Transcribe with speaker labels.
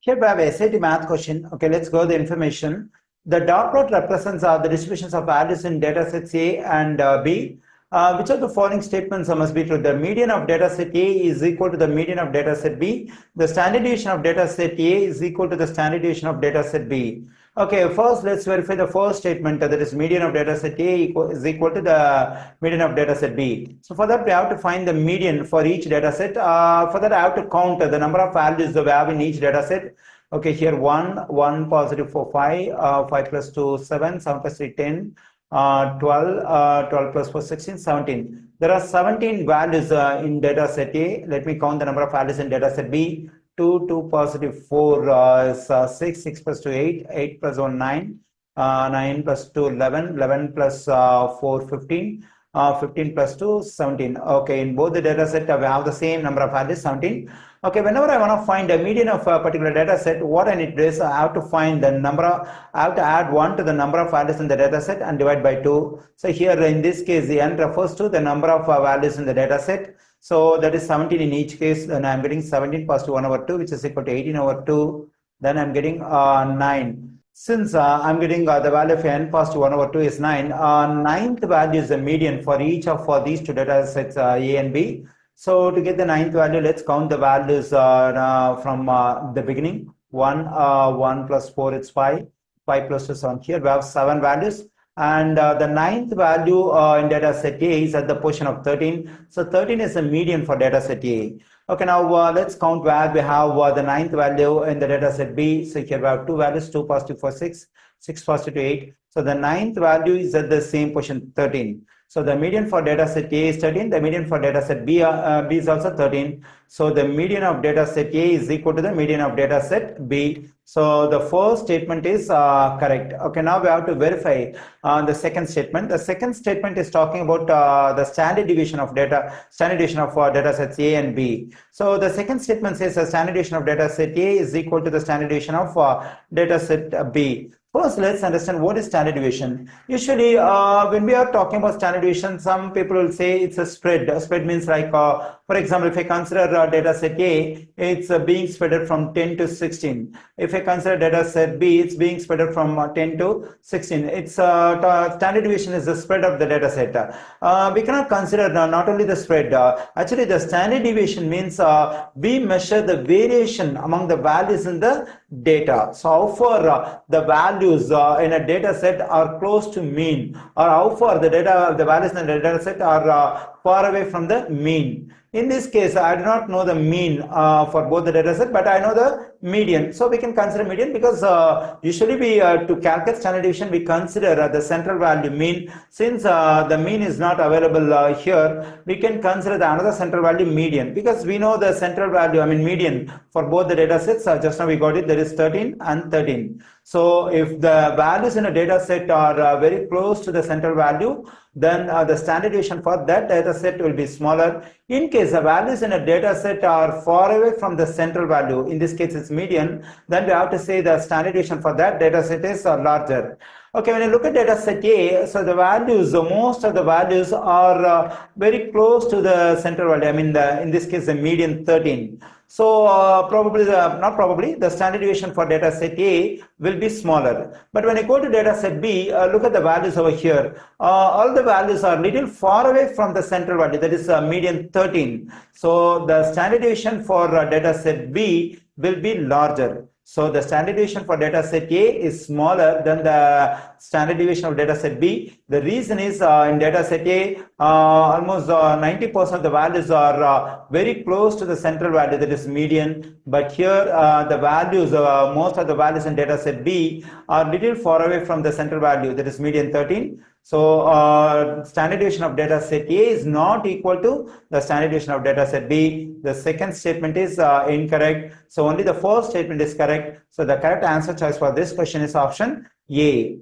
Speaker 1: Here we have a SAT math question. Okay, let's go the information. The dot plot represents the distributions of values in data sets A and B. Which of the following statements must be true? The median of data set A is equal to the median of data set B. The standard deviation of data set A is equal to the standard deviation of data set B. Okay, first let's verify the first statement, that is median of data set A is equal to the median of data set B. So for that we have to find the median for each data set. For that I have to count the number of values that we have in each data set. Okay, here 1 positive 4 5 5 plus 2 7 7 plus 3 10 12 plus 4 16 17. There are 17 values in data set A. Let me count the number of values in data set B. 2 positive 4 is 6 plus 2 8 plus 1 9 9 plus 2 11 plus 4 15 15 plus 2 17. Okay, in both the data set we have the same number of values, 17. Okay, whenever I want to find a median of a particular data set, what I need to do is I have to find the number of, I have to add 1 to the number of values in the data set and divide by 2. So here in this case the n refers to the number of values in the data set. So that is 17 in each case. Then I'm getting 17 positive 1 over 2, which is equal to 18 over 2. Then I'm getting 9. Since I'm getting the value of n positive 1 over 2 is 9, ninth value is the median for each of these two data sets A and B. So to get the ninth value, let's count the values from the beginning. 1 plus 4 is 5, 5 plus 2 is 7. Here we have 7 values. And the ninth value in data set A is at the position of 13. So 13 is the median for data set A. Okay, now let's count where we have the ninth value in the data set B. So here we have 2 values, 2 positive 4 6, 6 positive 8. So the ninth value is at the same position, 13. So the median for data set A is 13. The median for data set B is also 13. So the median of data set A is equal to the median of data set B. So the first statement is correct. Okay, now we have to verify the second statement. The second statement is talking about the standard deviation of data sets A and B. So the second statement says the standard deviation of data set A is equal to the standard deviation of data set B. First, let's understand what is standard deviation. Usually, when we are talking about standard deviation, some people will say it's a spread. A spread means like, for example, if I consider data set A, it's being spread from 10 to 16. If I consider data set B, it's being spread from 10 to 16. It's standard deviation is the spread of the data set. We cannot consider not only the spread. Actually, the standard deviation means we measure the variation among the values in the data. So how far the values in a data set are close to mean, or how far the values in the data set are far away from the mean. In this case, I do not know the mean for both the data set, but I know the median. So we can consider median because usually we to calculate standard deviation we consider the central value mean. Since the mean is not available here, we can consider the another central value median, because we know the central value, I mean median, for both the data sets. Just now we got it, there is 13 and 13. So if the values in a data set are very close to the central value, then the standard deviation for that data set will be smaller. In case the values in a data set are far away from the central value, in this case it's median, then we have to say the standard deviation for that data set is larger. Okay, when you look at data set A, so the values, most of the values are very close to the central value. I mean, in this case, the median 13. So the standard deviation for data set A will be smaller. But when you go to data set B, look at the values over here. All the values are little far away from the central value, that is median 13. So the standard deviation for data set B will be larger. So the standard deviation for data set A is smaller than the standard deviation of data set B. The reason is in data set A, almost 90% of the values are very close to the central value, that is median. But here the values, most of the values in data set B are little far away from the central value, that is median 13. So standard deviation of data set A is not equal to the standard deviation of data set B. The second statement is incorrect. So only the first statement is correct. So the correct answer choice for this question is option A.